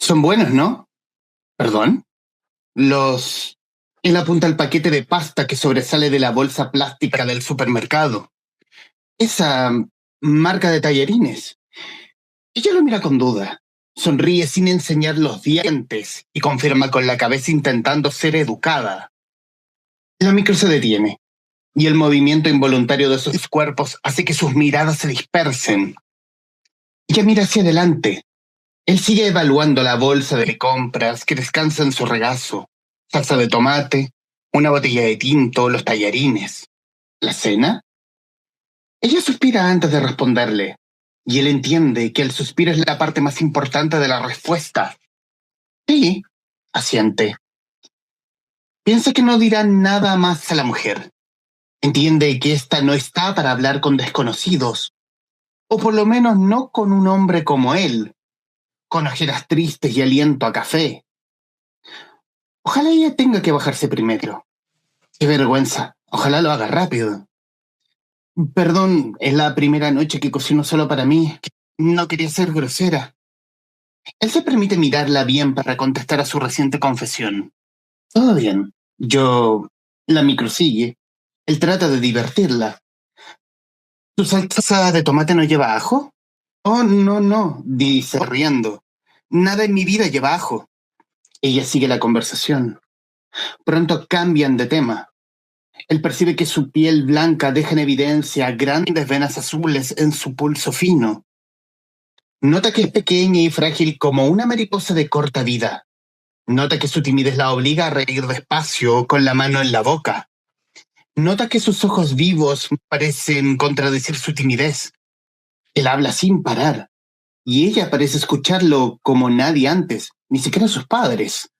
Son buenos, ¿no? ¿Perdón? Los... Él apunta al paquete de pasta que sobresale de la bolsa plástica del supermercado. Esa marca de tallarines. Ella lo mira con duda. Sonríe sin enseñar los dientes y confirma con la cabeza intentando ser educada. La micro se detiene y el movimiento involuntario de sus cuerpos hace que sus miradas se dispersen. Ella mira hacia adelante. Él sigue evaluando la bolsa de compras que descansa en su regazo. Salsa de tomate, una botella de tinto, los tallarines. ¿La cena? Ella suspira antes de responderle, y él entiende que el suspiro es la parte más importante de la respuesta. Sí, asiente. Piensa que no dirá nada más a la mujer. Entiende que ésta no está para hablar con desconocidos, o por lo menos no con un hombre como él, con ojeras tristes y aliento a café. Ojalá ella tenga que bajarse primero. Qué vergüenza. Ojalá lo haga rápido. Perdón, es la primera noche que cocino solo para mí. No quería ser grosera. Él se permite mirarla bien para contestar a su reciente confesión. Todo bien. La micro sigue. Él trata de divertirla. ¿Tu salsa de tomate no lleva ajo? Oh, no, dice riendo. Nada en mi vida lleva ajo. Ella sigue la conversación. Pronto cambian de tema. Él percibe que su piel blanca deja en evidencia grandes venas azules en su pulso fino. Nota que es pequeña y frágil como una mariposa de corta vida. Nota que su timidez la obliga a reír despacio con la mano en la boca. Nota que sus ojos vivos parecen contradecir su timidez. Él habla sin parar, y ella parece escucharlo como nadie antes, ni siquiera sus padres,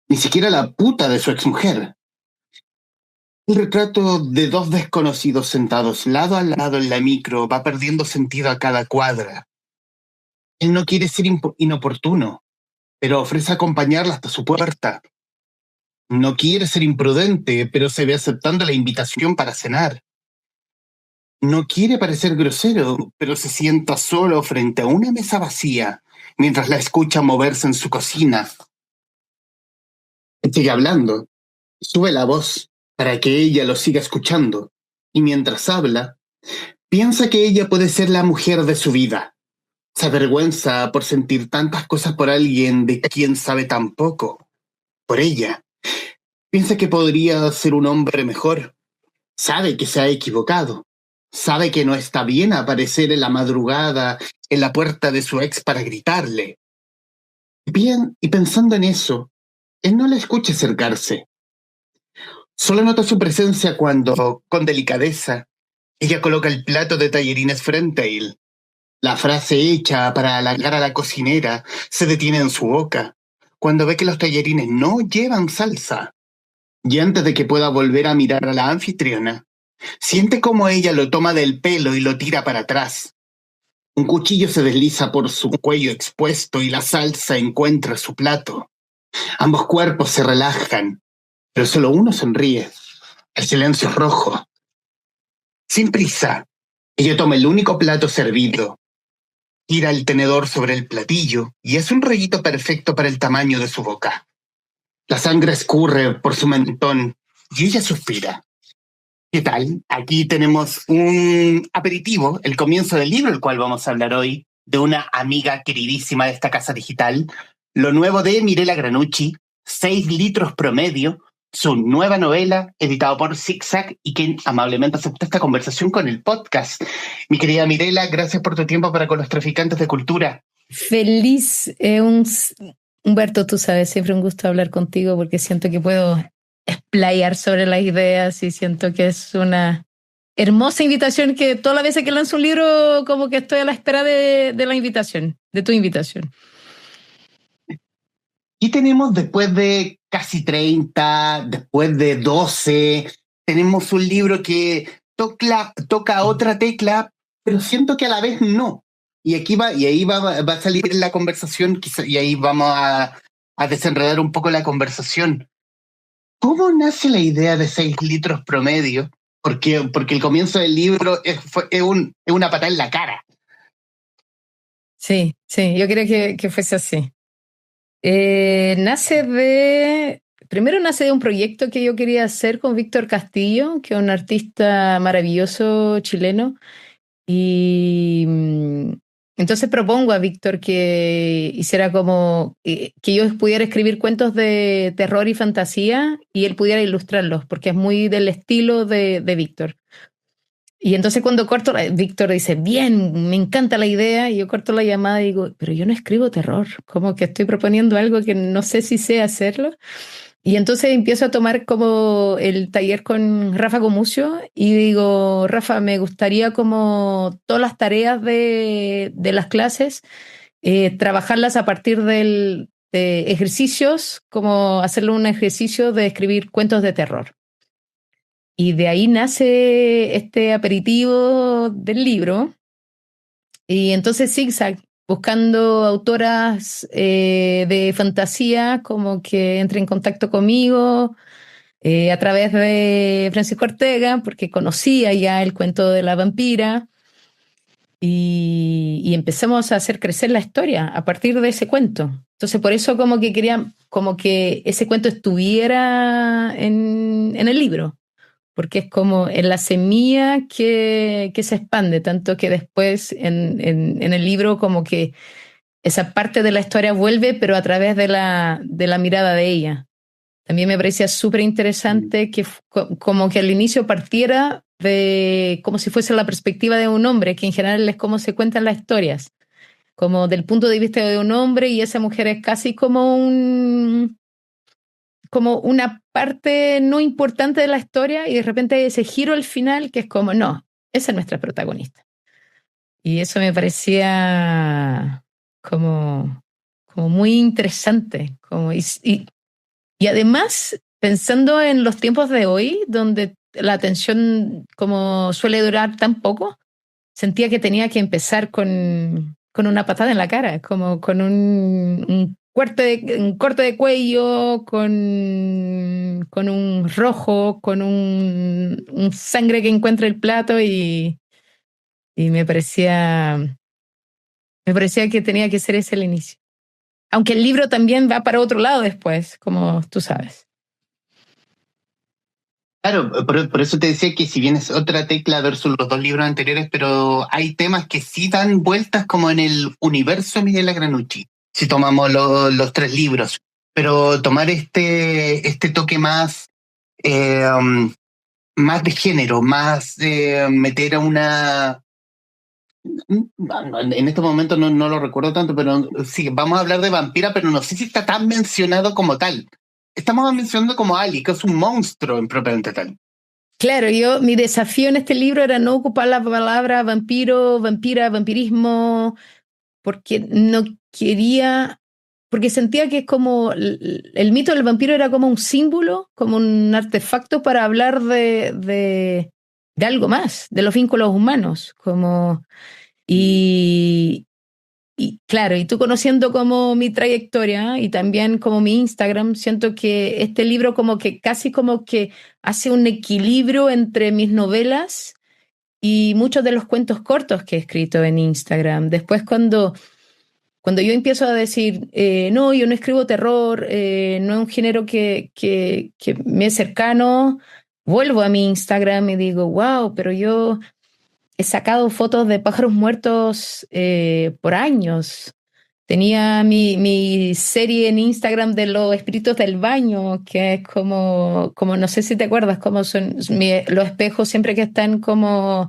ni siquiera la puta de su exmujer. El retrato de dos desconocidos sentados lado a lado en la micro va perdiendo sentido a cada cuadra. Él no quiere ser inoportuno, pero ofrece acompañarla hasta su puerta. No quiere ser imprudente, pero se ve aceptando la invitación para cenar. No quiere parecer grosero, pero se sienta solo frente a una mesa vacía mientras la escucha moverse en su cocina. Sigue hablando. Sube la voz para que ella lo siga escuchando. Y mientras habla, piensa que ella puede ser la mujer de su vida. Se avergüenza por sentir tantas cosas por alguien de quien sabe tan poco. Por ella. Piensa que podría ser un hombre mejor. Sabe que se ha equivocado. Sabe que no está bien aparecer en la madrugada en la puerta de su ex para gritarle. Bien, y pensando en eso, él no la escucha acercarse. Solo nota su presencia cuando, con delicadeza, ella coloca el plato de tallarines frente a él. La frase hecha para halagar a la cocinera se detiene en su boca cuando ve que los tallarines no llevan salsa. Y antes de que pueda volver a mirar a la anfitriona, siente como ella lo toma del pelo y lo tira para atrás. Un cuchillo se desliza por su cuello expuesto y la salsa encuentra su plato. Ambos cuerpos se relajan, pero solo uno sonríe. El silencio es rojo. Sin prisa, ella toma el único plato servido, tira el tenedor sobre el platillo y es un rollito perfecto para el tamaño de su boca. La sangre escurre por su mentón y ella suspira. ¿Qué tal? Aquí tenemos un aperitivo, el comienzo del libro, el cual vamos a hablar hoy, de una amiga queridísima de esta casa digital, lo nuevo de Mirela Granucci, 6 litros promedio, su nueva novela, editado por Zigzag, y que amablemente aceptó esta conversación con el podcast. Mi querida Mirela, gracias por tu tiempo para con los traficantes de cultura. Feliz, Humberto, tú sabes, siempre un gusto hablar contigo porque siento que puedo explayar sobre las ideas y siento que es una hermosa invitación que todas las veces que lanzo un libro como que estoy a la espera de la invitación, de tu invitación. Y tenemos después de casi 30, después de 12, tenemos un libro que toca otra tecla, pero siento que a la vez no. Y ahí va a salir la conversación, y ahí vamos a desenredar un poco la conversación. ¿Cómo nace la idea de 6 litros promedio? Porque el comienzo del libro es una patada en la cara. Sí, yo creo que fuese así. Primero nace de un proyecto que yo quería hacer con Víctor Castillo, que es un artista maravilloso chileno. Y entonces propongo a Víctor que hiciera como que yo pudiera escribir cuentos de terror y fantasía y él pudiera ilustrarlos, porque es muy del estilo de Víctor. Y entonces cuando corto, Víctor dice, bien, me encanta la idea, y yo corto la llamada y digo, pero yo no escribo terror, como que estoy proponiendo algo que no sé si sé hacerlo. Y entonces empiezo a tomar como el taller con Rafa Comucio y digo, Rafa, me gustaría como todas las tareas de las clases, trabajarlas a partir de ejercicios, como hacerle un ejercicio de escribir cuentos de terror. Y de ahí nace este aperitivo del libro. Y entonces Zigzag, buscando autoras de fantasía, como que entre en contacto conmigo a través de Francisco Ortega, porque conocía ya el cuento de la vampira. Y empezamos a hacer crecer la historia a partir de ese cuento. Entonces, por eso como que quería como que ese cuento estuviera en el libro, porque es como en la semilla que se expande, tanto que después en el libro como que esa parte de la historia vuelve, pero a través de la mirada de ella. También me parecía súper interesante que como que al inicio partiera de como si fuese la perspectiva de un hombre, que en general es como se cuentan las historias, como del punto de vista de un hombre y esa mujer es casi como una parte no importante de la historia y de repente hay ese giro al final que es como, no, esa es nuestra protagonista. Y eso me parecía como muy interesante. Y además, pensando en los tiempos de hoy, donde la atención como suele durar tan poco, sentía que tenía que empezar con una patada en la cara, como con un corte de cuello, con un rojo, con un sangre que encuentra el plato y me parecía que tenía que ser ese el inicio. Aunque el libro también va para otro lado después, como tú sabes. Claro, por eso te decía que si bien es otra tecla versus los dos libros anteriores, pero hay temas que sí dan vueltas como en el universo de Miguel Granucci, si tomamos los tres libros. Pero tomar este toque más, más de género, más meter a una... En este momento no lo recuerdo tanto, pero sí, vamos a hablar de vampira, pero no sé si está tan mencionado como tal. Estamos mencionando como Ali, que es un monstruo en propiamente tal. Claro, mi desafío en este libro era no ocupar la palabra vampiro, vampira, vampirismo, porque no quería, porque sentía que es como el mito del vampiro era como un símbolo, como un artefacto para hablar de algo más, de los vínculos humanos, como, y, y claro, y tú conociendo como mi trayectoria y también como mi Instagram, siento que este libro como que casi como que hace un equilibrio entre mis novelas y muchos de los cuentos cortos que he escrito en Instagram. Después cuando yo empiezo a decir, no, yo no escribo terror, no es un género que me es cercano, vuelvo a mi Instagram y digo, wow, pero yo he sacado fotos de pájaros muertos por años. Tenía mi serie en Instagram de los espíritus del baño, que es como no sé si te acuerdas, como son los espejos siempre que están como,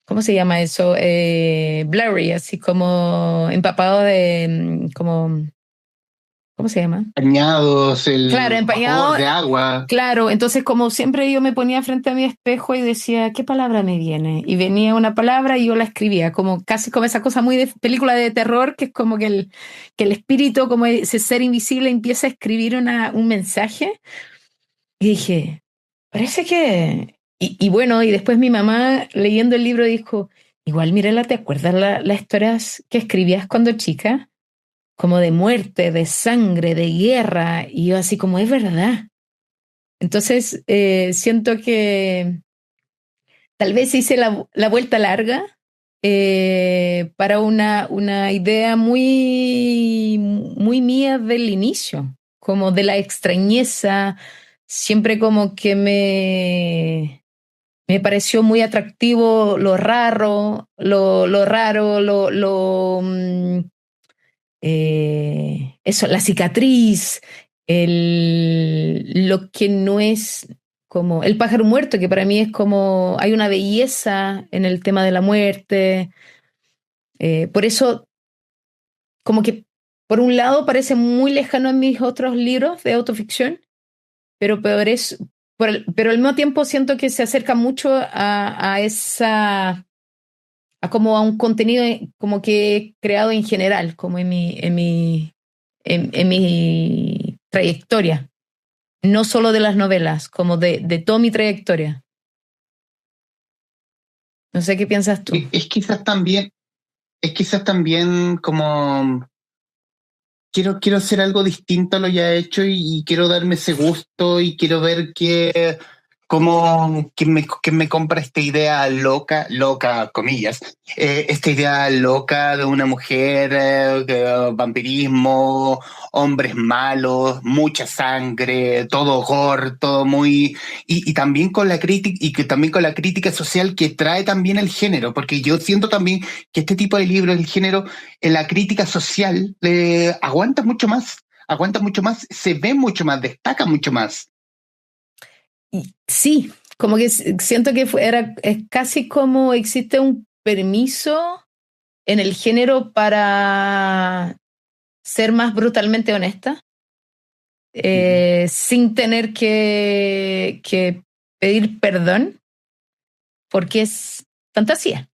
¿cómo se llama eso? Blurry, así como empapado como, ¿cómo se llama? Bañados, Claro, el vapor empañado. de agua. Claro, entonces como siempre yo me ponía frente a mi espejo y decía, ¿qué palabra me viene? Y venía una palabra y yo la escribía, como casi como esa cosa muy de película de terror, que es como que el espíritu, como ese ser invisible, empieza a escribir un mensaje. Y dije, parece que... Y bueno, y después mi mamá leyendo el libro dijo, igual Mirela, ¿te acuerdas las historias que escribías cuando chica? Como de muerte, de sangre, de guerra. Y yo así como, es verdad. Entonces, siento que tal vez hice la vuelta larga para una idea muy mía del inicio, como de la extrañeza, siempre como que me pareció muy atractivo lo raro, eso, la cicatriz, lo que no es como el pájaro muerto, que para mí es como, hay una belleza en el tema de la muerte. Por eso, como que por un lado parece muy lejano a mis otros libros de autoficción, pero al mismo tiempo siento que se acerca mucho a esa a como a un contenido como que he creado en general, como en mi trayectoria, no solo de las novelas, como de toda mi trayectoria. No sé qué piensas tú. Es quizás también como quiero hacer algo distinto a lo ya hecho y quiero darme ese gusto y quiero ver quién me compra esta idea loca, comillas, esta idea loca de una mujer, vampirismo, hombres malos, mucha sangre, todo gore, todo muy y también con la crítica y que también con la crítica social que trae también el género, porque yo siento también que este tipo de libros, el género, en la crítica social aguanta mucho más, se ve mucho más, destaca mucho más. Sí, como que siento que es casi como existe un permiso en el género para ser más brutalmente honesta, sin tener que pedir perdón, porque es fantasía.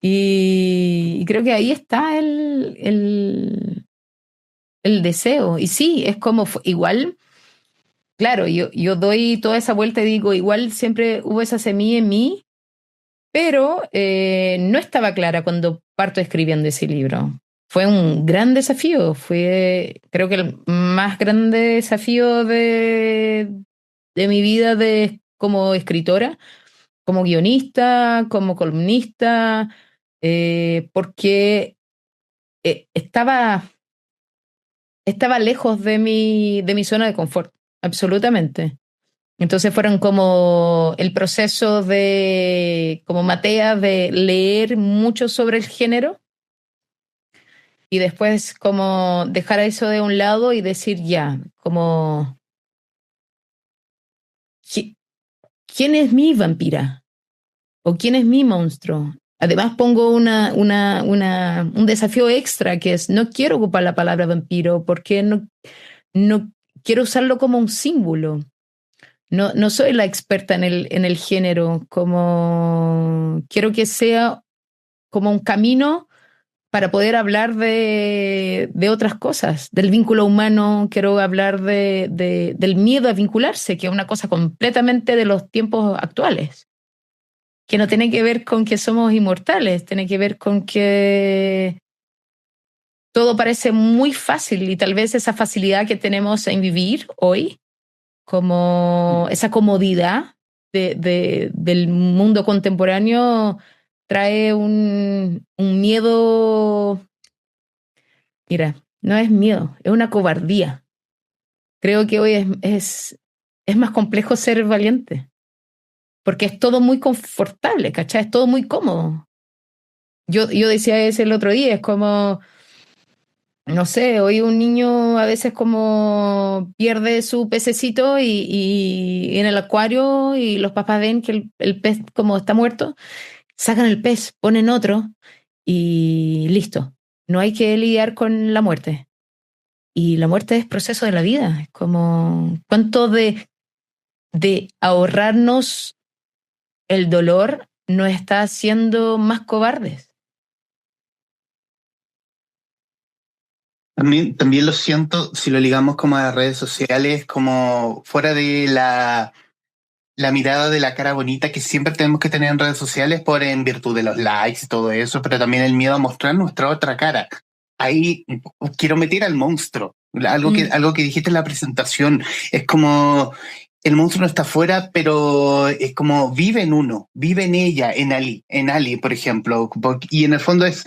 Y creo que ahí está el deseo. Y sí, es como igual, claro, yo doy toda esa vuelta y digo, igual siempre hubo esa semilla en mí, pero no estaba clara cuando parto escribiendo ese libro. Fue un gran desafío, fue creo que el más grande desafío de mi vida como escritora, como guionista, como columnista, porque estaba lejos de mi zona de confort, absolutamente. Entonces fueron como el proceso como Matea, de leer mucho sobre el género y después como dejar eso de un lado y decir ya, como, ¿quién es mi vampira? ¿O quién es mi monstruo? Además pongo un desafío extra que es, no quiero ocupar la palabra vampiro porque no quiero usarlo como un símbolo. No soy la experta en el género, como quiero que sea como un camino para poder hablar de otras cosas, del vínculo humano, quiero hablar del miedo a vincularse, que es una cosa completamente de los tiempos actuales, que no tiene que ver con que somos inmortales, tiene que ver con que todo parece muy fácil y tal vez esa facilidad que tenemos en vivir hoy, como esa comodidad del mundo contemporáneo, trae un miedo. Mira, no es miedo, es una cobardía. Creo que hoy es más complejo ser valiente, porque es todo muy confortable, ¿cachai? Es todo muy cómodo. Yo decía eso el otro día, es como, no sé, hoy un niño a veces como pierde su pececito y en el acuario y los papás ven que el pez como está muerto, sacan el pez, ponen otro y listo. No hay que lidiar con la muerte. Y la muerte es proceso de la vida, es como cuánto de ahorrarnos el dolor nos está haciendo más cobardes. También lo siento, si lo ligamos como a las redes sociales, como fuera de la mirada de la cara bonita que siempre tenemos que tener en redes sociales por en virtud de los likes y todo eso, pero también el miedo a mostrar nuestra otra cara. Ahí quiero meter al monstruo. Mm. Algo que dijiste en la presentación es como el monstruo no está afuera, pero es como vive en uno, vive en ella, en Ali, por ejemplo. Y en el fondo es,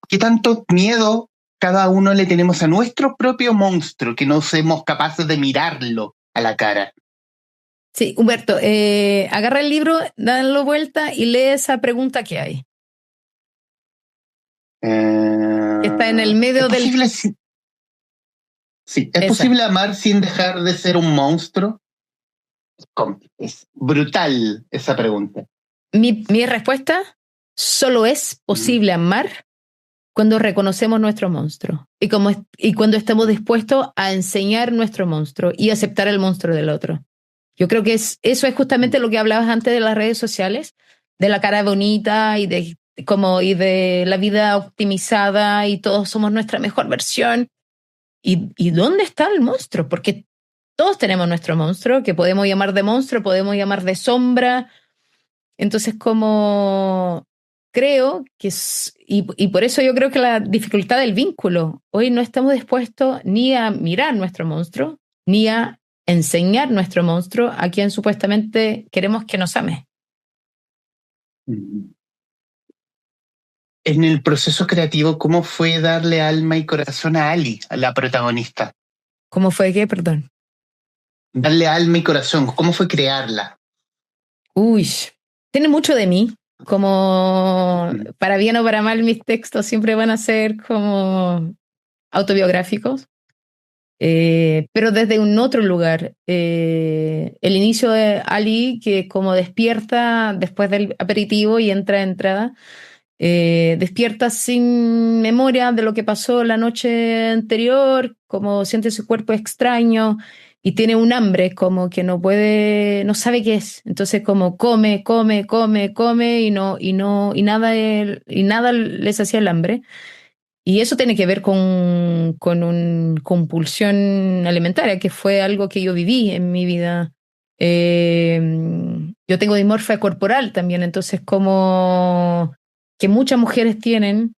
¿qué tanto miedo cada uno le tenemos a nuestro propio monstruo que no somos capaces de mirarlo a la cara? Sí, Humberto, agarra el libro, dale vuelta y lee esa pregunta que hay. Que está en el medio ¿Es del... posible, sí, ¿es Esa. posible amar sin dejar de ser un monstruo? Es brutal esa pregunta. Mi respuesta, solo es posible amar cuando reconocemos nuestro monstruo y cuando estamos dispuestos a enseñar nuestro monstruo y aceptar el monstruo del otro. Yo creo que eso es justamente lo que hablabas antes de las redes sociales, de la cara bonita y de la vida optimizada y todos somos nuestra mejor versión. ¿Y dónde está el monstruo? Porque todos tenemos nuestro monstruo, que podemos llamar de monstruo, podemos llamar de sombra. Entonces, como creo que y por eso yo creo que la dificultad del vínculo, hoy no estamos dispuestos ni a mirar nuestro monstruo, ni a enseñar nuestro monstruo a quien supuestamente queremos que nos ame. En el proceso creativo, ¿cómo fue darle alma y corazón a Ali, a la protagonista? ¿Cómo fue que? Perdón. Darle alma y corazón, ¿cómo fue crearla? Uy, tiene mucho de mí. Como para bien o para mal, mis textos siempre van a ser como autobiográficos. Pero desde un otro lugar. El inicio de Ali, que como despierta después del aperitivo y entrada, despierta sin memoria de lo que pasó la noche anterior, como siente su cuerpo extraño y tiene un hambre como que no puede, no sabe qué es. Entonces como come y nada les hacía el hambre. Y eso tiene que ver con una compulsión alimentaria, que fue algo que yo viví en mi vida. Yo tengo dismorfia corporal también, entonces como que muchas mujeres tienen,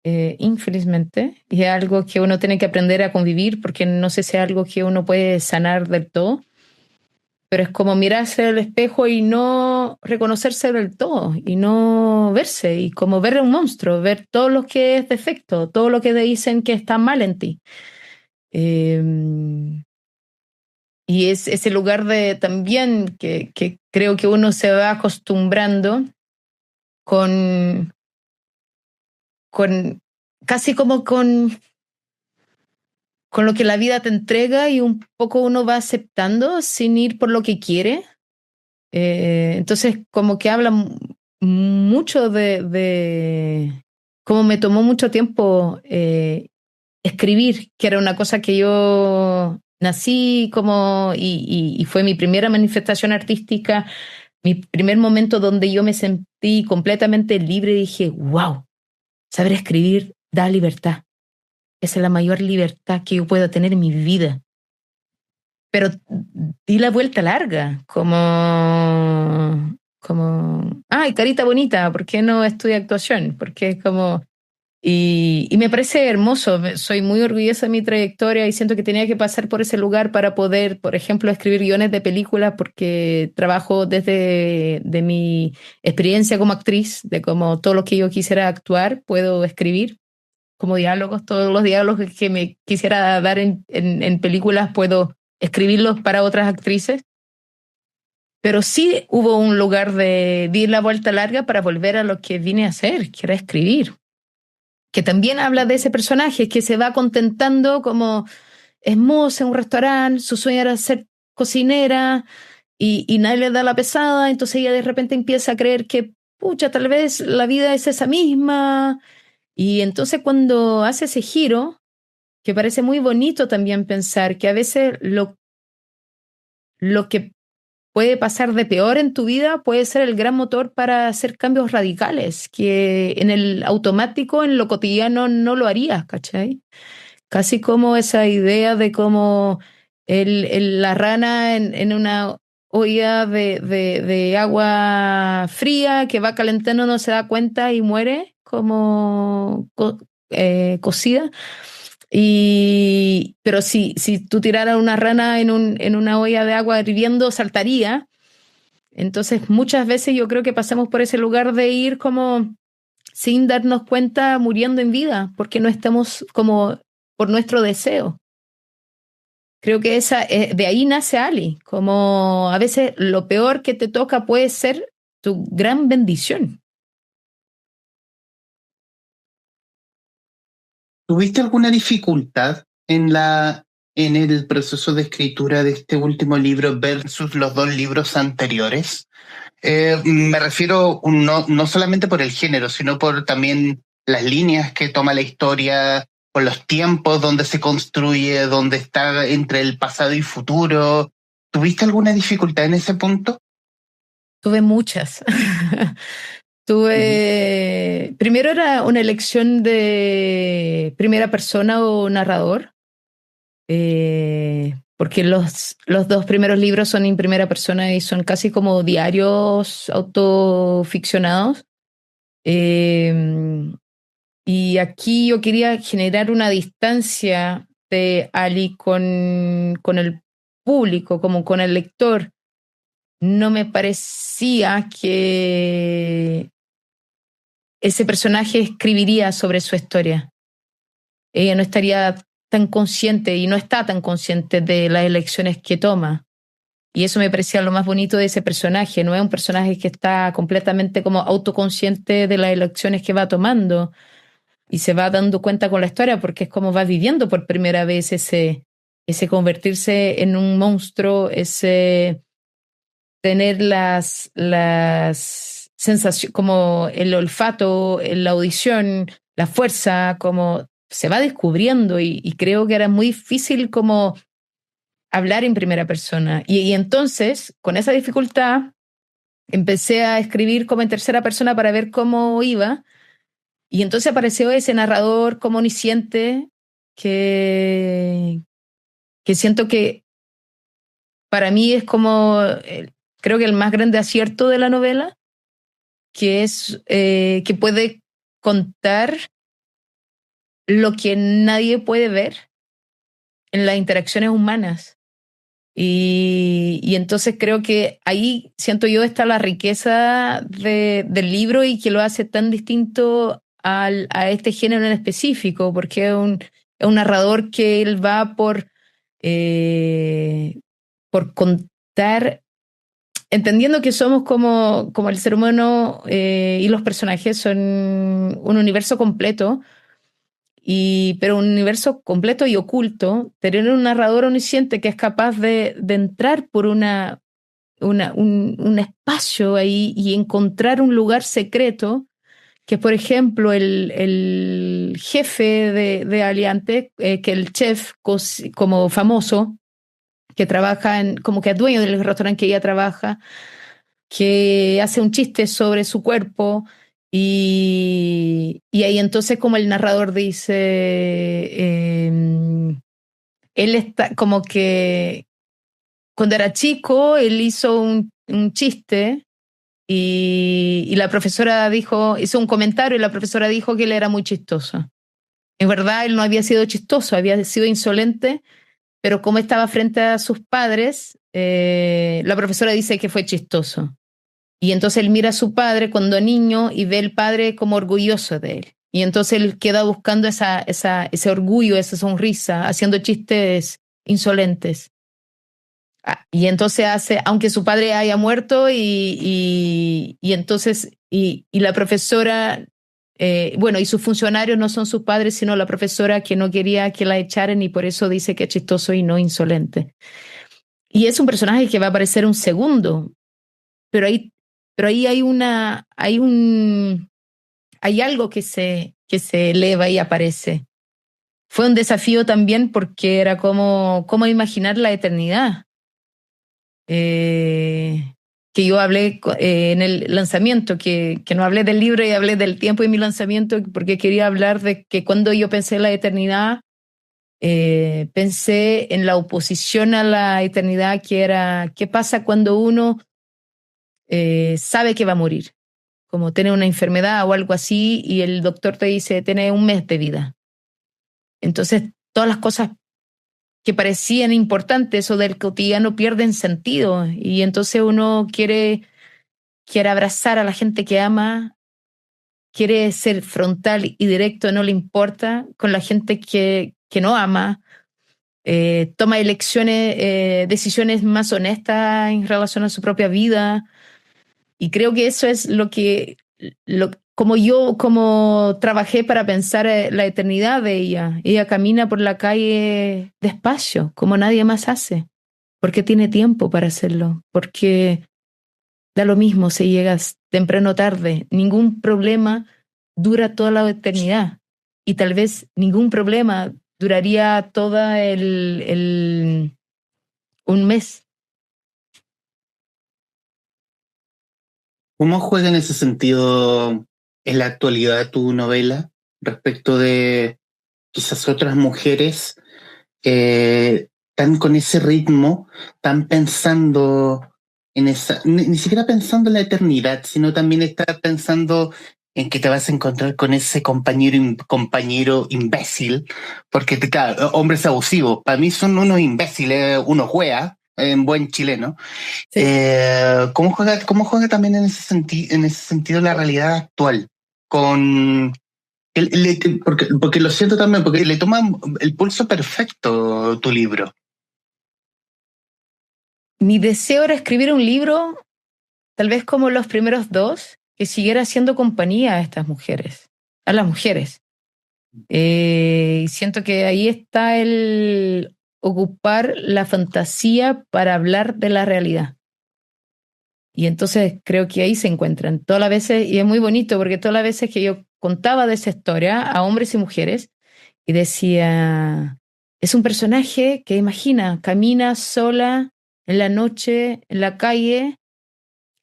infelizmente, y es algo que uno tiene que aprender a convivir, porque no sé si es algo que uno puede sanar del todo, pero es como mirarse al espejo y no reconocerse del todo y no verse y como ver un monstruo, ver todo lo que es defecto, todo lo que te dicen que está mal en ti. Eh, y es ese lugar de también que creo que uno se va acostumbrando con, con casi como con lo que la vida te entrega y un poco uno va aceptando sin ir por lo que quiere. Entonces, como que habla mucho de cómo me tomó mucho tiempo escribir, que era una cosa que yo nací como y fue mi primera manifestación artística, mi primer momento donde yo me sentí completamente libre y dije, wow, saber escribir da libertad. Esa es la mayor libertad que yo puedo tener en mi vida. Pero di la vuelta larga, ay, carita bonita, ¿por qué no estudia actuación? Porque es como, y me parece hermoso, soy muy orgullosa de mi trayectoria y siento que tenía que pasar por ese lugar para poder, por ejemplo, escribir guiones de películas, porque trabajo desde de mi experiencia como actriz, de como todo lo que yo quisiera actuar, puedo escribir como diálogos, todos los diálogos que me quisiera dar en películas puedo escribirlos para otras actrices, pero sí hubo un lugar de di la vuelta larga para volver a lo que vine a hacer, que era escribir, que también habla de ese personaje que se va contentando como es moza en un restaurante, su sueño era ser cocinera y nadie le da la pesada, entonces ella de repente empieza a creer que, pucha, tal vez la vida es esa misma, y entonces cuando hace ese giro, que parece muy bonito también pensar que a veces lo que puede pasar de peor en tu vida puede ser el gran motor para hacer cambios radicales, que en el automático, en lo cotidiano, no lo harías, ¿cachai? Casi como esa idea de cómo la rana en una olla de agua fría que va calentando no se da cuenta y muere como cocida. Pero si tú tiraras una rana en una olla de agua hirviendo, saltaría. Entonces, muchas veces yo creo que pasamos por ese lugar de ir como sin darnos cuenta muriendo en vida, porque no estamos como por nuestro deseo. Creo que de ahí nace Ali, como a veces lo peor que te toca puede ser tu gran bendición. ¿Tuviste alguna dificultad en el proceso de escritura de este último libro versus los dos libros anteriores? Me refiero no solamente por el género, sino por también las líneas que toma la historia, por los tiempos donde se construye, donde está entre el pasado y futuro. ¿Tuviste alguna dificultad en ese punto? Tuve muchas. Ujú. Primero era una elección de primera persona o narrador, porque los dos primeros libros son en primera persona y son casi como diarios autoficcionados. Eh, y aquí yo quería generar una distancia de Ali con el público, como con el lector. No me parecía que ese personaje escribiría sobre su historia. Ella no estaría tan consciente y no está tan consciente de las elecciones que toma. Y eso me parecía lo más bonito de ese personaje. No es un personaje que está completamente como autoconsciente de las elecciones que va tomando y se va dando cuenta con la historia porque es como va viviendo por primera vez ese convertirse en un monstruo, ese tener las sensaciones, como el olfato, la audición, la fuerza, como se va descubriendo y creo que era muy difícil como hablar en primera persona. Y entonces, con esa dificultad, empecé a escribir como en tercera persona para ver cómo iba. Y entonces apareció ese narrador como omnisciente que, que siento que para mí es como, creo que el más grande acierto de la novela, que es que puede contar lo que nadie puede ver en las interacciones humanas. Y entonces creo que ahí siento yo está la riqueza del libro y que lo hace tan distinto a este género en específico, porque es un narrador que él va por contar, entendiendo que somos como el ser humano y los personajes son un universo completo, pero un universo completo y oculto, tener un narrador omnisciente que es capaz de entrar por un espacio ahí y encontrar un lugar secreto, que por ejemplo el jefe de Aliante, que el chef como famoso, que trabaja como que es dueño del restaurante que ella trabaja, que hace un chiste sobre su cuerpo y ahí entonces como el narrador dice, él está como que cuando era chico, él hizo un chiste y la profesora hizo un comentario y la profesora dijo que él era muy chistoso. En verdad, él no había sido chistoso, había sido insolente, pero como estaba frente a sus padres, la profesora dice que fue chistoso. Y entonces él mira a su padre cuando niño y ve al padre como orgulloso de él. Y entonces él queda buscando ese orgullo, esa sonrisa, haciendo chistes insolentes. Y entonces aunque su padre haya muerto y entonces, y la profesora, bueno, y sus funcionarios no son sus padres, sino la profesora que no quería que la echaran y por eso dice que es chistoso y no insolente. Y es un personaje que va a aparecer un segundo, pero ahí hay algo que se eleva y aparece. Fue un desafío también porque era como imaginar la eternidad. eh, que yo hablé en el lanzamiento, que no hablé del libro y hablé del tiempo de mi lanzamiento, porque quería hablar de que cuando yo pensé en la eternidad, pensé en la oposición a la eternidad, que era, ¿qué pasa cuando uno sabe que va a morir? Como tiene una enfermedad o algo así y el doctor te dice, tiene un mes de vida. Entonces todas las cosas que parecían importantes o del cotidiano pierden sentido y entonces uno quiere abrazar a la gente que ama, quiere ser frontal y directo, no le importa, con la gente que no ama, toma decisiones más honestas en relación a su propia vida. Y creo que eso es como trabajé para pensar la eternidad de ella. Ella camina por la calle despacio, como nadie más hace, porque tiene tiempo para hacerlo, porque da lo mismo si llegas temprano o tarde. Ningún problema dura toda la eternidad. Y tal vez ningún problema duraría un mes. ¿Cómo juega en ese sentido en la actualidad tu novela respecto de quizás otras mujeres tan con ese ritmo, tan pensando en esa, ni siquiera pensando en la eternidad, sino también estar pensando en que te vas a encontrar con ese compañero imbécil, porque claro, hombres abusivos, para mí son unos imbéciles, unos juegas, en buen chileno. Sí. Cómo juega también en ese sentido la realidad actual? Con porque lo siento también, porque le toma el pulso perfecto tu libro. Mi deseo era escribir un libro, tal vez como los primeros dos, que siguiera haciendo compañía a estas mujeres, a las mujeres. Y siento que ahí está el ocupar la fantasía para hablar de la realidad. Y entonces creo que ahí se encuentran todas las veces, y es muy bonito porque todas las veces que yo contaba de esa historia a hombres y mujeres, y decía, es un personaje que imagina, camina sola en la noche, en la calle,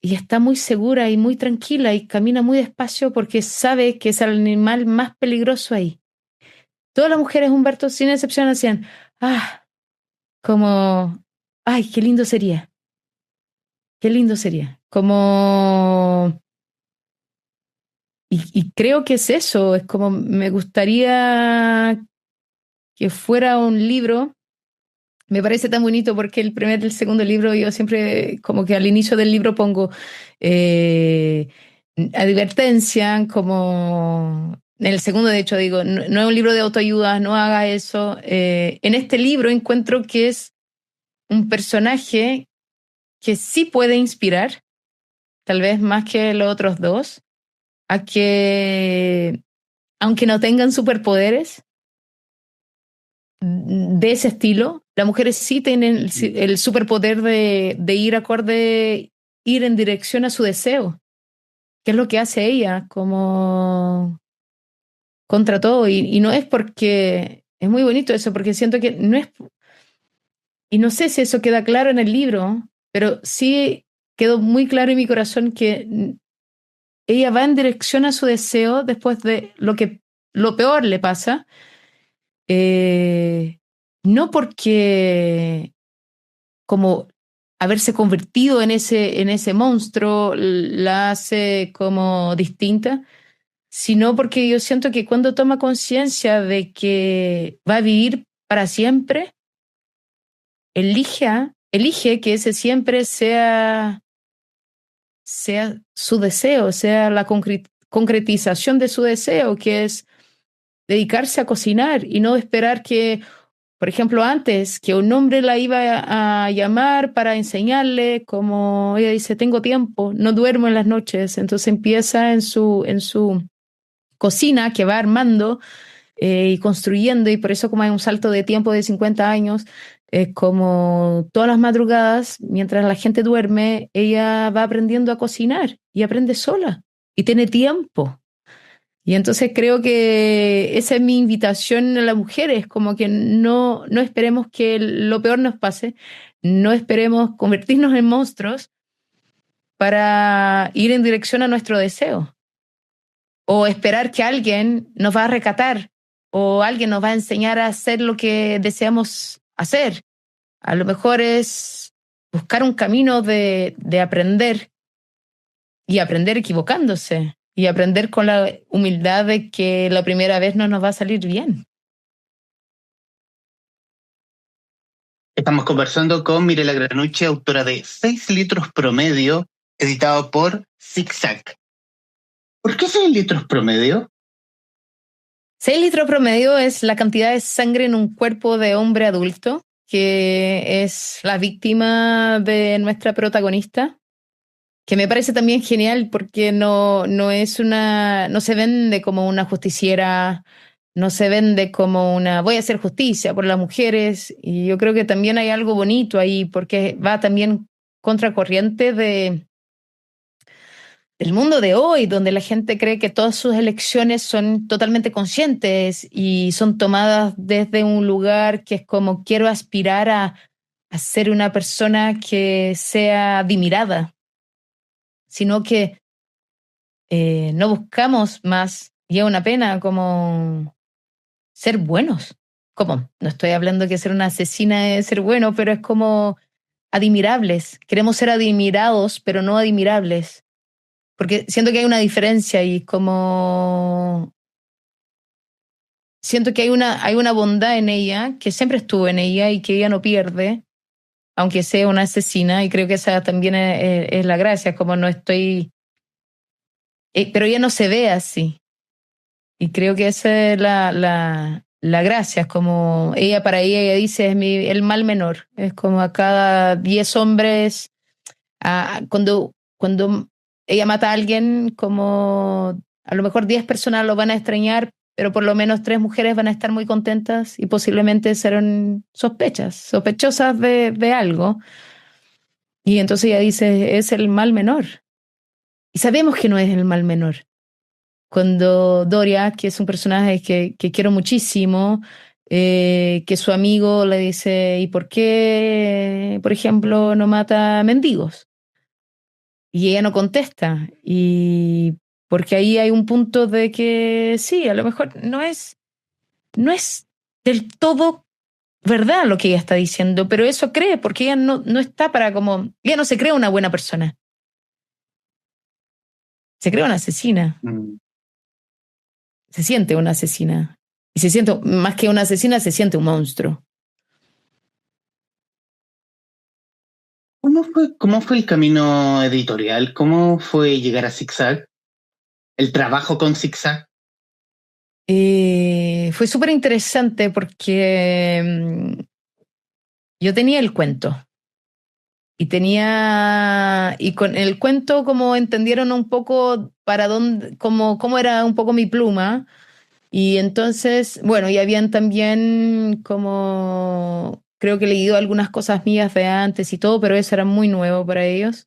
y está muy segura y muy tranquila y camina muy despacio porque sabe que es el animal más peligroso ahí. Todas las mujeres, Humberto, sin excepción, hacían, como, ay, qué lindo sería. Como, y creo que es eso, es como me gustaría que fuera un libro. Me parece tan bonito porque el primer y el segundo libro yo siempre como que al inicio del libro pongo eh, advertencia, como en el segundo de hecho digo, no, no es un libro de autoayuda, no haga eso. En este libro encuentro que es un personaje que sí puede inspirar, tal vez más que los otros dos, a que aunque no tengan superpoderes, de ese estilo, las mujeres sí tienen el superpoder de ir en dirección a su deseo, que es lo que hace ella, como contra todo. Y no es porque, es muy bonito eso, porque siento que no es, y no sé si eso queda claro en el libro, pero sí quedó muy claro en mi corazón que ella va en dirección a su deseo después de lo peor le pasa. Eh, no porque como haberse convertido en ese monstruo la hace como distinta, sino porque yo siento que cuando toma conciencia de que va a vivir para siempre, elige que ese siempre sea su deseo, sea la concretización de su deseo, que es dedicarse a cocinar y no esperar que, por ejemplo, antes que un hombre la iba a llamar para enseñarle, como ella dice, tengo tiempo, no duermo en las noches, entonces empieza en su cocina que va armando y construyendo, y por eso como hay un salto de tiempo de 50 años, como todas las madrugadas, mientras la gente duerme, ella va aprendiendo a cocinar y aprende sola y tiene tiempo. Y entonces creo que esa es mi invitación a las mujeres, como que no esperemos que lo peor nos pase, no esperemos convertirnos en monstruos para ir en dirección a nuestro deseo, o esperar que alguien nos va a recatar, o alguien nos va a enseñar a hacer lo que deseamos hacer. A lo mejor es buscar un camino de aprender y aprender equivocándose y aprender con la humildad de que la primera vez no nos va a salir bien. Estamos conversando con Mirela Granucci, autora de 6 litros promedio, editado por Zigzag. ¿Por qué 6 litros promedio? 6 litros promedio es la cantidad de sangre en un cuerpo de hombre adulto, que es la víctima de nuestra protagonista, que me parece también genial porque no se vende como una justiciera, no se vende como una voy a hacer justicia por las mujeres, y yo creo que también hay algo bonito ahí porque va también contracorriente del mundo de hoy, donde la gente cree que todas sus elecciones son totalmente conscientes y son tomadas desde un lugar que es como quiero aspirar a ser una persona que sea admirada, sino que no buscamos más, y es una pena como ser buenos. Como, no estoy hablando que ser una asesina es ser bueno, pero es como admirables. Queremos ser admirados, pero no admirables. Porque siento que hay una diferencia y como siento que hay una bondad en ella que siempre estuvo en ella y que ella no pierde, aunque sea una asesina, y creo que esa también es la gracia, como no estoy, pero ella no se ve así. Y creo que esa es la gracia, es como ella para ella dice es el mal menor, es como a cada 10 hombres, cuando ella mata a alguien, como a lo mejor 10 personas lo van a extrañar, pero por lo menos 3 mujeres van a estar muy contentas y posiblemente serán sospechosas de algo. Y entonces ella dice, es el mal menor. Y sabemos que no es el mal menor. Cuando Doria, que es un personaje que quiero muchísimo, que su amigo le dice, ¿y por qué, por ejemplo, no mata mendigos? Y ella no contesta. Y porque ahí hay un punto de que sí, a lo mejor no es del todo verdad lo que ella está diciendo, pero eso cree, porque ella no está para como, ella no se cree una buena persona, se cree una asesina, Mm. se siente una asesina. Y se siente, más que una asesina, se siente un monstruo. ¿Cómo fue el camino editorial? ¿Cómo fue llegar a Zigzag? ¿El trabajo con Zigzag? Fue súper interesante porque yo tenía el cuento y con el cuento como entendieron un poco para dónde, cómo era un poco mi pluma. Y entonces, bueno, y habían también como, creo que leído algunas cosas mías de antes y todo, pero eso era muy nuevo para ellos.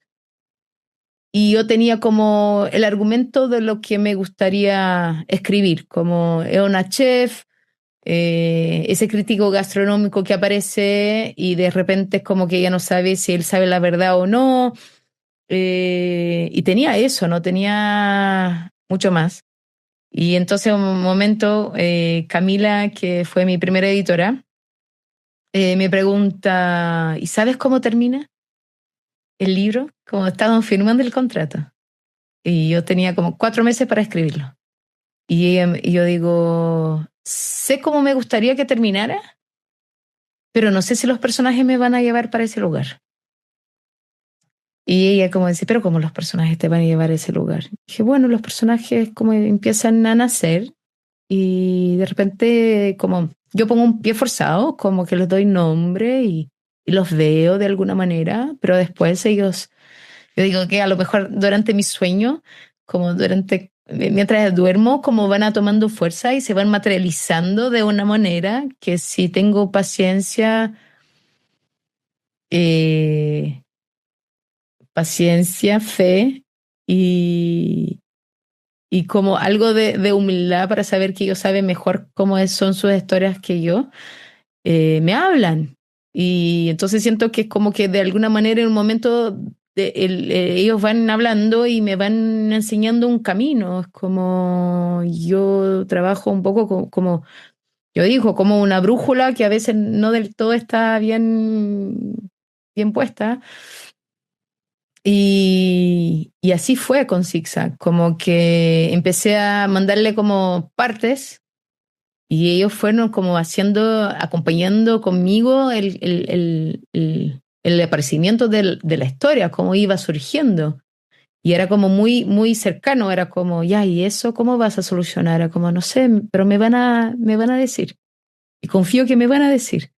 Y yo tenía como el argumento de lo que me gustaría escribir, como es una chef, ese crítico gastronómico que aparece y de repente es como que ella no sabe si él sabe la verdad o no. Y tenía eso, no tenía mucho más. Y entonces un momento, Camila, que fue mi primera editora, me pregunta, ¿y sabes cómo termina el libro? Como estaban firmando el contrato. Y yo tenía como 4 meses para escribirlo. Y yo digo, sé cómo me gustaría que terminara, pero no sé si los personajes me van a llevar para ese lugar. Y ella como dice, pero ¿cómo los personajes te van a llevar a ese lugar? Y dije, bueno, los personajes como empiezan a nacer y de repente como yo pongo un pie forzado, como que les doy nombre y los veo de alguna manera, pero después ellos, yo digo que a lo mejor durante mi sueño, como mientras duermo, como van a tomando fuerza y se van materializando de una manera que si tengo paciencia, eh, fe y, y como algo de humildad para saber que ellos saben mejor son sus historias que yo, me hablan. Y entonces siento que es como que de alguna manera en un momento ellos van hablando y me van enseñando un camino. Es como yo trabajo un poco como yo digo, como una brújula que a veces no del todo está bien puesta. Y así fue con Zigzag, como que empecé a mandarle como partes Y ellos fueron como acompañando conmigo el aparecimiento de la historia, cómo iba surgiendo. Y era como muy, muy cercano, era como, ya, ¿y eso cómo vas a solucionar? Era como, no sé, pero me van a decir. Y confío que me van a decir.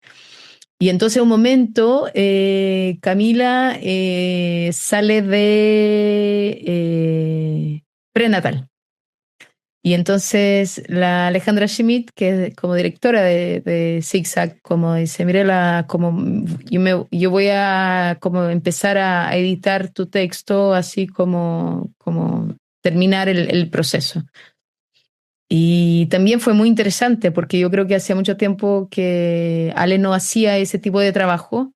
Y entonces un momento, Camila sale de prenatal. Y entonces la Alejandra Schmidt, que es como directora de Zigzag, como dice, mire, como yo voy a como empezar a editar tu texto, así como terminar el proceso. Y también fue muy interesante porque yo creo que hacía mucho tiempo que Ale no hacía ese tipo de trabajo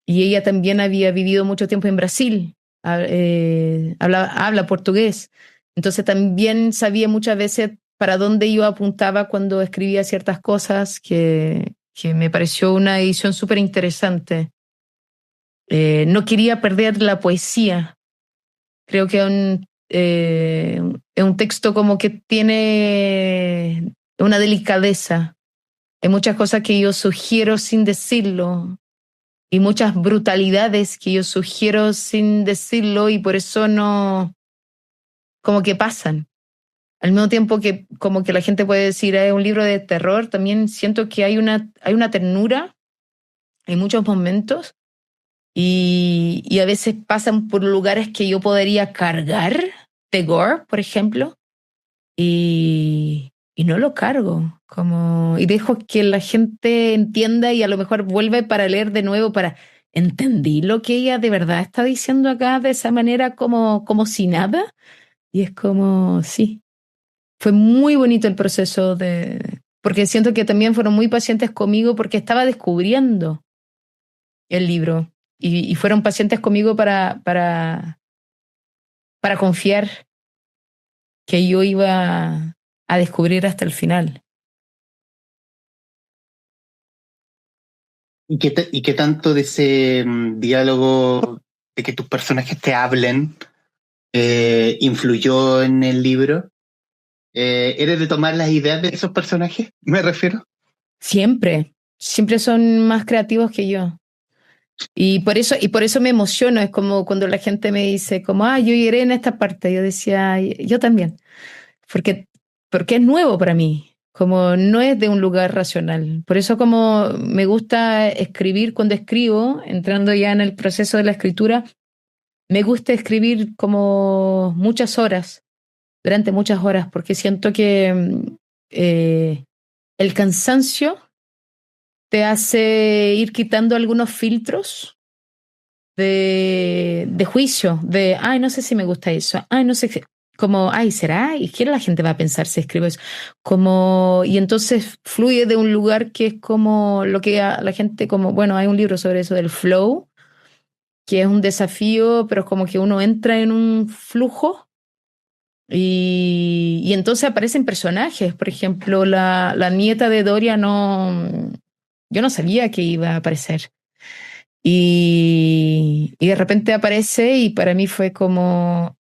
y ella también había vivido mucho tiempo en Brasil, habla portugués. Entonces también sabía muchas veces para dónde yo apuntaba cuando escribía ciertas cosas que me pareció una edición súper interesante. No quería perder la poesía. Creo que es un texto como que tiene una delicadeza. Hay muchas cosas que yo sugiero sin decirlo y muchas brutalidades que yo sugiero sin decirlo y por eso no, como que pasan. Al mismo tiempo que como que la gente puede decir, es un libro de terror, también siento que hay una ternura en muchos momentos y a veces pasan por lugares que yo podría cargar de gore, por ejemplo, y no lo cargo, como, y dejo que la gente entienda y a lo mejor vuelve para leer de nuevo para entendí lo que ella de verdad está diciendo acá de esa manera como si nada. Y es como, sí, fue muy bonito el proceso porque siento que también fueron muy pacientes conmigo porque estaba descubriendo el libro y fueron pacientes conmigo para confiar que yo iba a descubrir hasta el final. Y qué tanto de ese diálogo, de que tus personajes te hablen, influyó en el libro? ¿Eres de tomar las ideas de esos personajes? Me refiero. Siempre son más creativos que yo. Y por eso me emociono, es como cuando la gente me dice, como, yo iré en esta parte, yo decía, yo también, porque, porque es nuevo para mí, como no es de un lugar racional. Por eso como me gusta escribir cuando escribo, entrando ya en el proceso de la escritura, me gusta escribir como muchas horas, durante muchas horas, porque siento que el cansancio te hace ir quitando algunos filtros de juicio, ay, no sé si me gusta eso, ay, no sé, como, ay, ¿será? ¿Y qué la gente va a pensar si escribo eso? Como, y entonces fluye de un lugar que es como lo que a la gente, como, bueno, hay un libro sobre eso del flow, que es un desafío, pero es como que uno entra en un flujo y entonces aparecen personajes, por ejemplo, la nieta de Doria yo no sabía que iba a aparecer. Y de repente aparece y para mí fue como,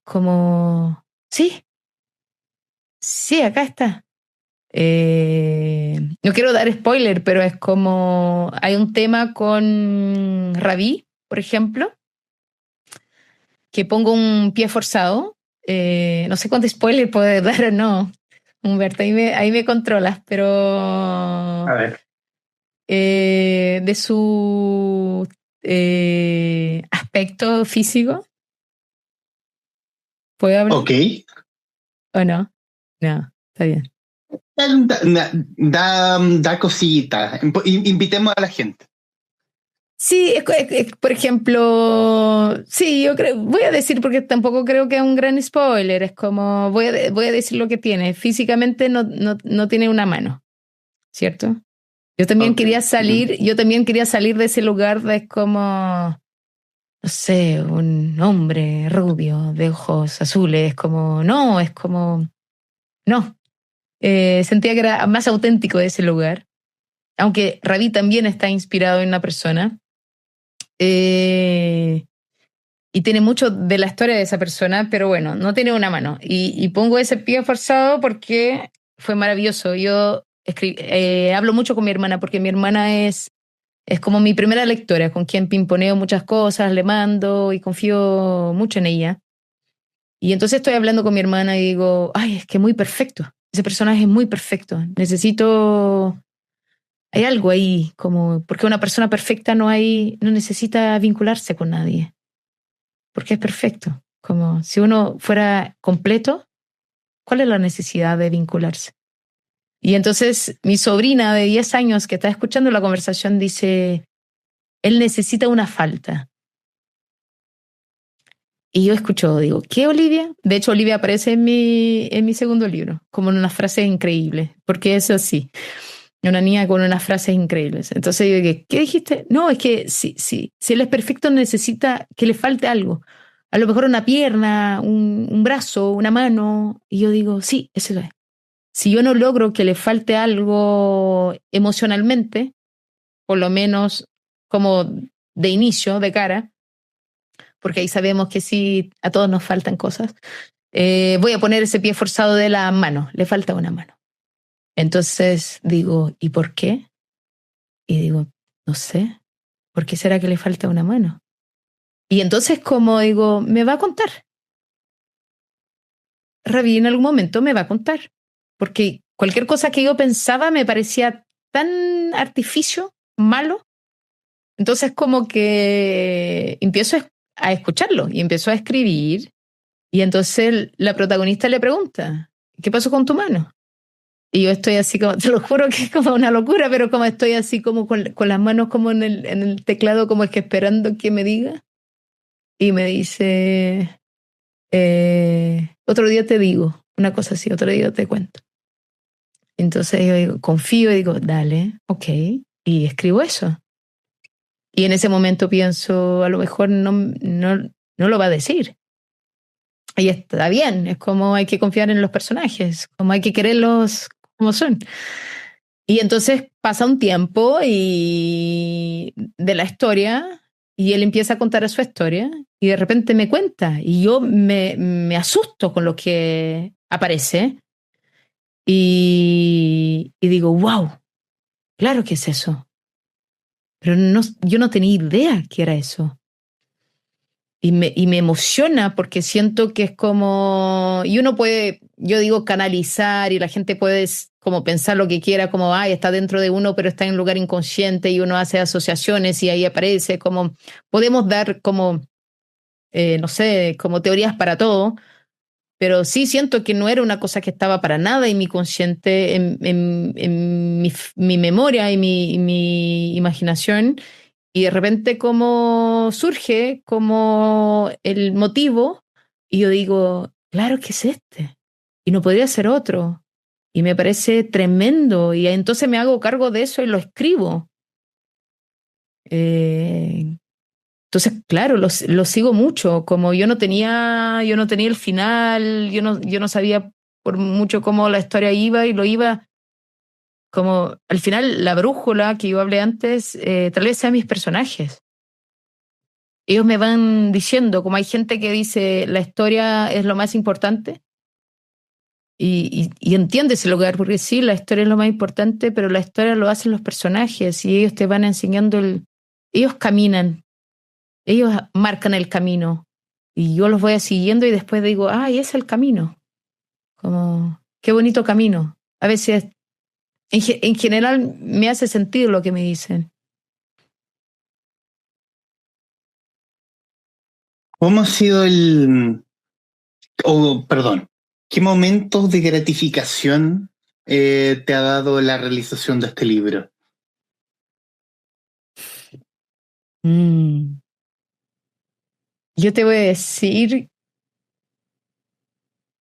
como, sí, sí, acá está. No quiero dar spoiler, pero es como, hay un tema con Rabí, por ejemplo, que pongo un pie forzado. No sé cuánto spoiler puede dar o no, Humberto, ahí me controlas, pero A ver. de su aspecto físico. ¿Puedo hablar Ok. o no? No, está bien. Da cosita. Invitemos a la gente. Sí, por ejemplo, sí, yo creo, voy a decir porque tampoco creo que es un gran spoiler, es como, voy a decir lo que tiene. Físicamente no tiene una mano, ¿cierto? Ok. Yo también quería salir de ese lugar de como, no sé, un hombre rubio de ojos azules, como, no, es como, no. Sentía que era más auténtico ese lugar, aunque Ravi también está inspirado en una persona eh, y tiene mucho de la historia de esa persona, pero bueno, no tiene una mano. Y pongo ese pie forzado porque fue maravilloso. Yo hablo mucho con mi hermana porque mi hermana es como mi primera lectora, con quien pimponeo muchas cosas, le mando y confío mucho en ella. Y entonces estoy hablando con mi hermana y digo, ay, es que muy perfecto. Ese personaje es muy perfecto. Necesito, hay algo ahí, como, porque una persona perfecta no necesita vincularse con nadie, porque es perfecto. Como si uno fuera completo, ¿cuál es la necesidad de vincularse? Y entonces mi sobrina de 10 años que está escuchando la conversación dice, él necesita una falta. Y yo escucho, digo, ¿qué, Olivia? De hecho, Olivia aparece en mi segundo libro, como en unas frases increíbles, porque es así, una niña con unas frases increíbles. Entonces yo digo, ¿qué dijiste? No, es que si él es perfecto necesita que le falte algo. A lo mejor una pierna, un brazo, una mano. Y yo digo, sí, eso es. Si yo no logro que le falte algo emocionalmente, por lo menos como de inicio, de cara, porque ahí sabemos que sí, a todos nos faltan cosas, voy a poner ese pie forzado de la mano, le falta una mano. Entonces digo, ¿y por qué? Y digo, no sé, ¿por qué será que le falta una mano? Y entonces como digo, me va a contar. Ravi en algún momento me va a contar, porque cualquier cosa que yo pensaba me parecía tan artificio, malo. Entonces como que empiezo a escucharlo y empiezo a escribir. Y entonces la protagonista le pregunta, ¿qué pasó con tu mano? Y yo estoy así como, te lo juro que es como una locura, pero como estoy así como con las manos como en el teclado, como es que esperando que me diga. Y me dice, otro día te digo, una cosa así, otro día te cuento. Entonces yo digo, confío y digo, dale, ok. Y escribo eso. Y en ese momento pienso, a lo mejor no lo va a decir. Y está bien, es como hay que confiar en los personajes, como hay que quererlos como son. Y entonces pasa un tiempo y de la historia y él empieza a contar su historia y de repente me cuenta y yo me asusto con lo que aparece y digo, wow, claro que es eso. Pero no, yo no tenía idea que era eso. Y me emociona porque siento que es como, y uno puede, yo digo, canalizar y la gente puede como pensar lo que quiera, como, ay, está dentro de uno, pero está en un lugar inconsciente y uno hace asociaciones y ahí aparece, como, podemos dar como, no sé, como teorías para todo, pero sí siento que no era una cosa que estaba para nada en mi consciente, en mi memoria y mi imaginación. Y de repente como surge como el motivo y yo digo, claro que es este. Y no podría ser otro. Y me parece tremendo. Y entonces me hago cargo de eso y lo escribo. Eh, entonces, claro, lo sigo mucho. Como yo no tenía el final, yo no sabía por mucho cómo la historia iba y lo iba. Como al final la brújula que yo hablé antes, tal vez sean mis personajes. Ellos me van diciendo, como hay gente que dice la historia es lo más importante, y entiende ese lugar, porque sí, la historia es lo más importante, pero la historia lo hacen los personajes y ellos te van enseñando ellos caminan, ellos marcan el camino y yo los voy siguiendo y después digo, ay, es el camino, como, qué bonito camino. A veces, en general, me hace sentido lo que me dicen. ¿Cómo ha sido perdón, qué momentos de gratificación te ha dado la realización de este libro? Mm. Yo te voy a decir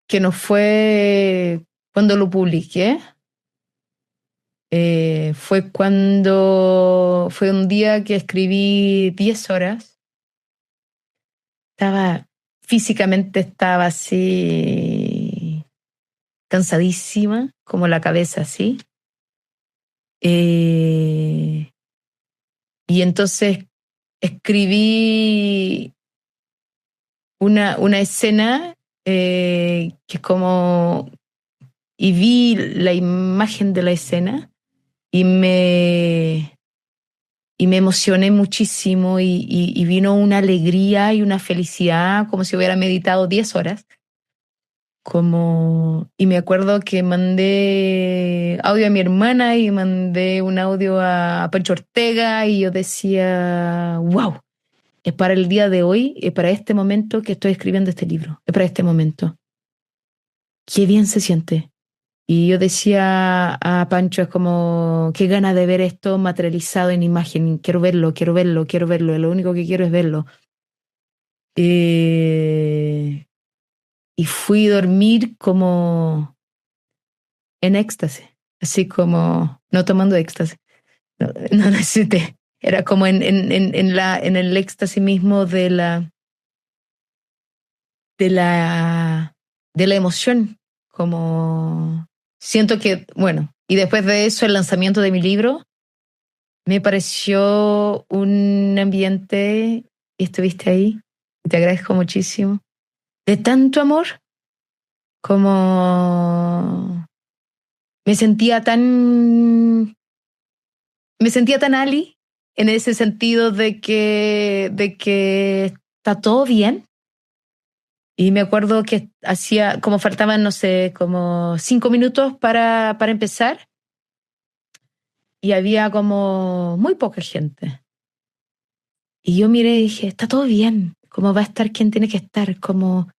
que no fue cuando lo publiqué, fue un día que escribí 10 horas. Estaba, físicamente estaba así, cansadísima, como la cabeza así. Eh, y entonces escribí una escena que es como y vi la imagen de la escena y me emocioné muchísimo y vino una alegría y una felicidad como si hubiera meditado 10 horas. Y me acuerdo que mandé audio a mi hermana y mandé un audio a Pancho Ortega y yo decía, wow, es para el día de hoy, es para este momento que estoy escribiendo este libro, es para este momento. Qué bien se siente. Y yo decía a Pancho, es como, qué gana de ver esto materializado en imagen, quiero verlo, quiero verlo, quiero verlo, lo único que quiero es verlo. Y fui a dormir como en éxtasis, así como, no tomando éxtasis, no necesité, era como en el éxtasis mismo de la, de la emoción, como siento que, bueno, y después de eso el lanzamiento de mi libro me pareció un ambiente, y estuviste ahí, y te agradezco muchísimo, de tanto amor como me sentía tan, me sentía tan Ali en ese sentido de que está todo bien. Y me acuerdo que hacía, como faltaban, no sé, como 5 minutos para empezar y había como muy poca gente. Y yo miré y dije, está todo bien, ¿cómo va a estar quien tiene que estar? Como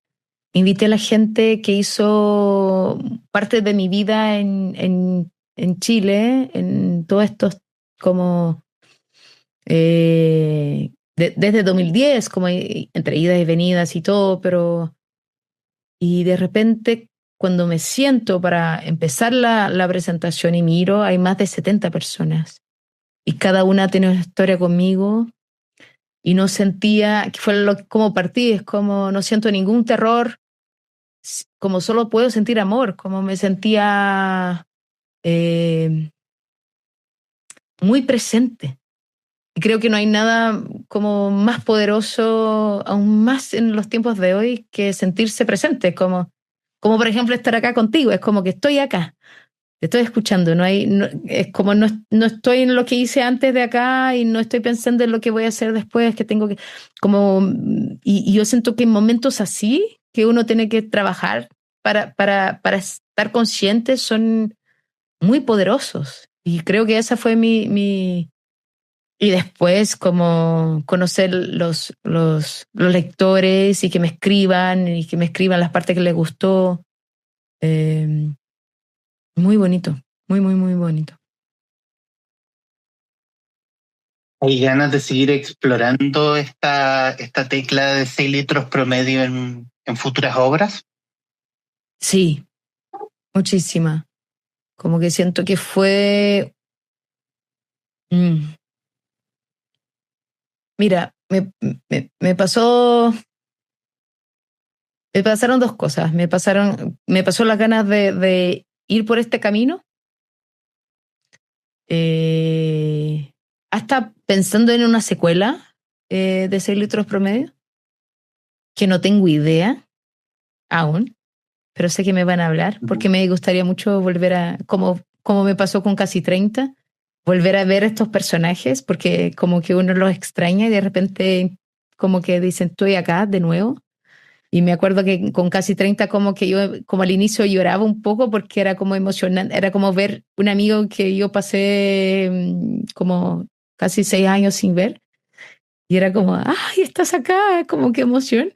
invité a la gente que hizo parte de mi vida en Chile, en todos estos como desde 2010, como entre idas y venidas y todo, pero y de repente cuando me siento para empezar la presentación y miro, hay más de 70 personas y cada una tiene una historia conmigo y no sentía, que fue como partí, es como no siento ningún terror, como solo puedo sentir amor, como me sentía eh, muy presente. Y creo que no hay nada como más poderoso, aún más en los tiempos de hoy, que sentirse presente, como por ejemplo estar acá contigo, es como que estoy acá, te estoy escuchando, es como no estoy en lo que hice antes de acá y no estoy pensando en lo que voy a hacer después, que tengo que, y yo siento que en momentos así, que uno tiene que trabajar para estar consciente, son muy poderosos. Y creo que esa fue y después como conocer los lectores y que me escriban las partes que les gustó. Eh, muy bonito, muy, muy, muy bonito. ¿Hay ganas de seguir explorando esta tecla de 6 litros promedio en futuras obras? Sí, muchísima. Como que siento que fue... mm, mira, me pasó... Me pasaron dos cosas. Me pasó las ganas de ir por este camino. Hasta pensando en una secuela de 6 litros promedio, que no tengo idea aún, pero sé que me van a hablar, porque me gustaría mucho volver como me pasó con Casi 30, volver a ver estos personajes, porque como que uno los extraña y de repente como que dicen, estoy acá de nuevo. Y me acuerdo que con Casi 30 como que yo, como al inicio lloraba un poco porque era como emocionante, era como ver un amigo que yo pasé como casi 6 años sin ver. Y era como, ¡ay, estás acá! Como qué emoción.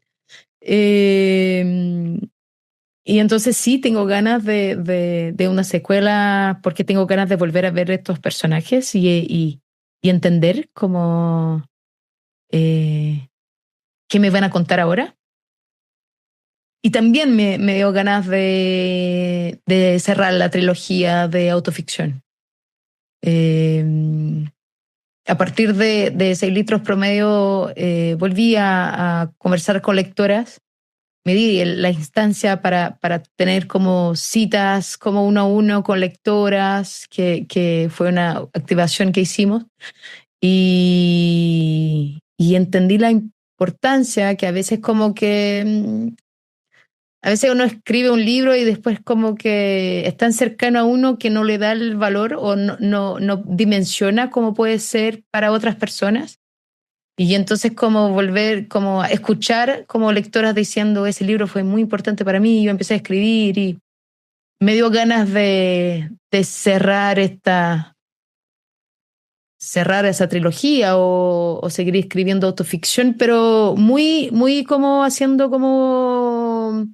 Eh, y entonces sí, tengo ganas de una secuela porque tengo ganas de volver a ver estos personajes y entender cómo, qué me van a contar ahora. Y también me dio ganas de cerrar la trilogía de autoficción. Eh, a partir de 6 litros promedio, volví a conversar con lectoras. Me di la instancia para tener como citas como uno a uno con lectoras, que fue una activación que hicimos. Y entendí la importancia que a veces como que a veces uno escribe un libro y después como que es tan cercano a uno que no le da el valor o no dimensiona cómo puede ser para otras personas. Y entonces como volver, como a escuchar como lectoras diciendo, ese libro fue muy importante para mí, y yo empecé a escribir y me dio ganas de cerrar esa trilogía o seguir escribiendo autoficción, pero muy como haciendo como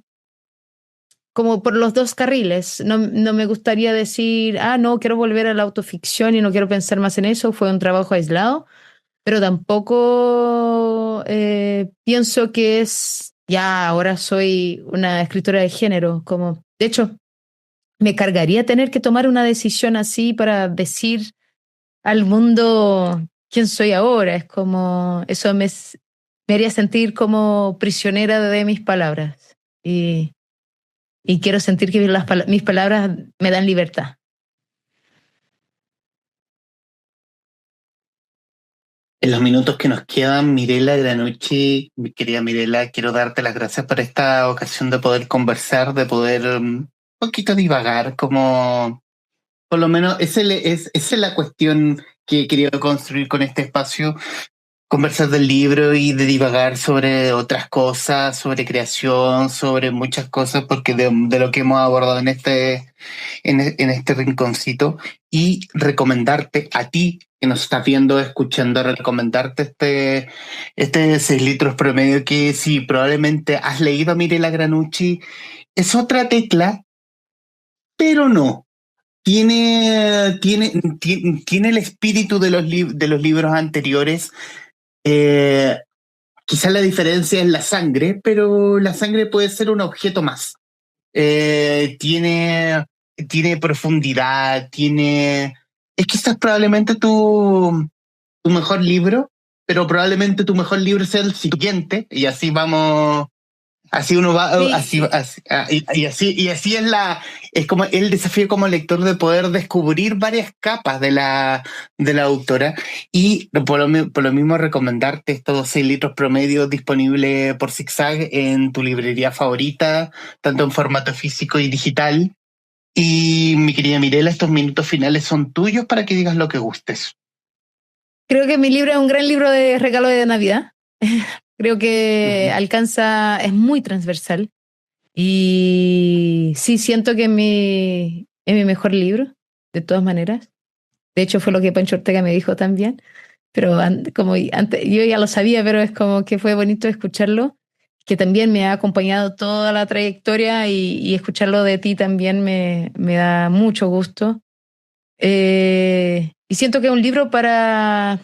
por los dos carriles. No me gustaría decir, no, quiero volver a la autoficción y no quiero pensar más en eso, fue un trabajo aislado, pero tampoco pienso que ahora soy una escritora de género, como, de hecho, me cargaría tener que tomar una decisión así para decir al mundo quién soy ahora. Es como, eso me haría sentir como prisionera de mis palabras. Y quiero sentir que mis palabras me dan libertad. En los minutos que nos quedan, Mirela Granucci, mi querida Mirela, quiero darte las gracias por esta ocasión de poder conversar, de poder un poquito divagar, como por lo menos esa es la cuestión que he querido construir con este espacio, conversar del libro y de divagar sobre otras cosas, sobre creación, sobre muchas cosas, porque de lo que hemos abordado en este rinconcito, y recomendarte a ti que nos estás viendo, escuchando, recomendarte este 6 litros promedio, que si probablemente has leído a Mirela Granucci, es otra tecla, pero no. Tiene el espíritu de de los libros anteriores. eh, Quizá la diferencia es la sangre, pero la sangre puede ser un objeto más. Tiene profundidad, Es quizás probablemente tu mejor libro, pero probablemente tu mejor libro sea el siguiente, y así vamos. Así uno va, Sí, y así es como el desafío como lector de poder descubrir varias capas de la autora, y por lo mismo recomendarte estos 6 litros promedio disponible por Zigzag en tu librería favorita, tanto en formato físico y digital. Y mi querida Mirela, estos minutos finales son tuyos para que digas lo que gustes. creo que mi libro es un gran libro de regalo de Navidad. Creo que es muy transversal. Y sí, siento que es mi mejor libro, de todas maneras. De hecho, fue lo que Pancho Ortega me dijo también. Pero como antes, yo ya lo sabía, pero es como que fue bonito escucharlo, que también me ha acompañado toda la trayectoria y escucharlo de ti también me da mucho gusto. Y siento que es un libro para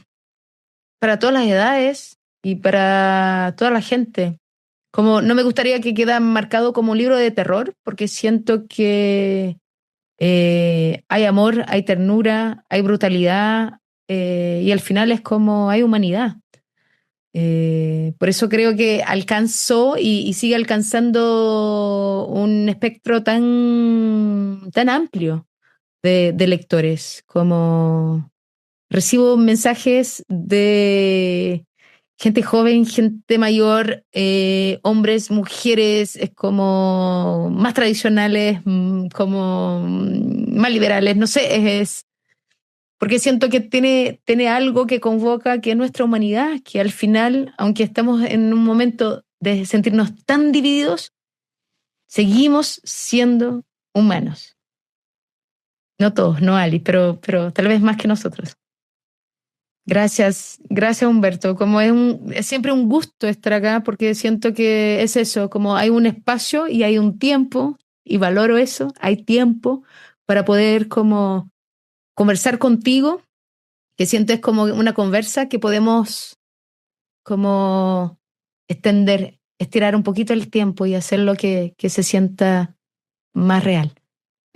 todas las edades y para toda la gente. Como no me gustaría que quede marcado como un libro de terror, porque siento que hay amor, hay ternura, hay brutalidad, y al final es como hay humanidad. Por eso creo que alcanzó y sigue alcanzando un espectro tan amplio de lectores, como recibo mensajes de gente joven, gente mayor, hombres, mujeres, es como más tradicionales, como más liberales, no sé, porque siento que tiene algo que convoca que es nuestra humanidad, que al final, aunque estamos en un momento de sentirnos tan divididos, seguimos siendo humanos. No todos, no Ali, pero tal vez más que nosotros. Gracias Humberto. Como es siempre un gusto estar acá porque siento que es eso, como hay un espacio y hay un tiempo y valoro eso, hay tiempo para poder como conversar contigo, que siento es como una conversa que podemos como estirar un poquito el tiempo y hacerlo que se sienta más real.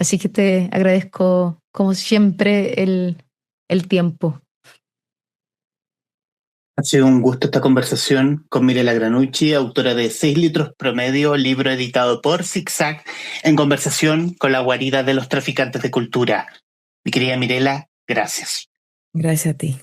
Así que te agradezco como siempre el tiempo. Ha sido un gusto esta conversación con Mirela Granucci, autora de 6 litros promedio, libro editado por Zigzag, en conversación con la guarida de los traficantes de cultura. Mi querida Mirela, gracias. Gracias a ti.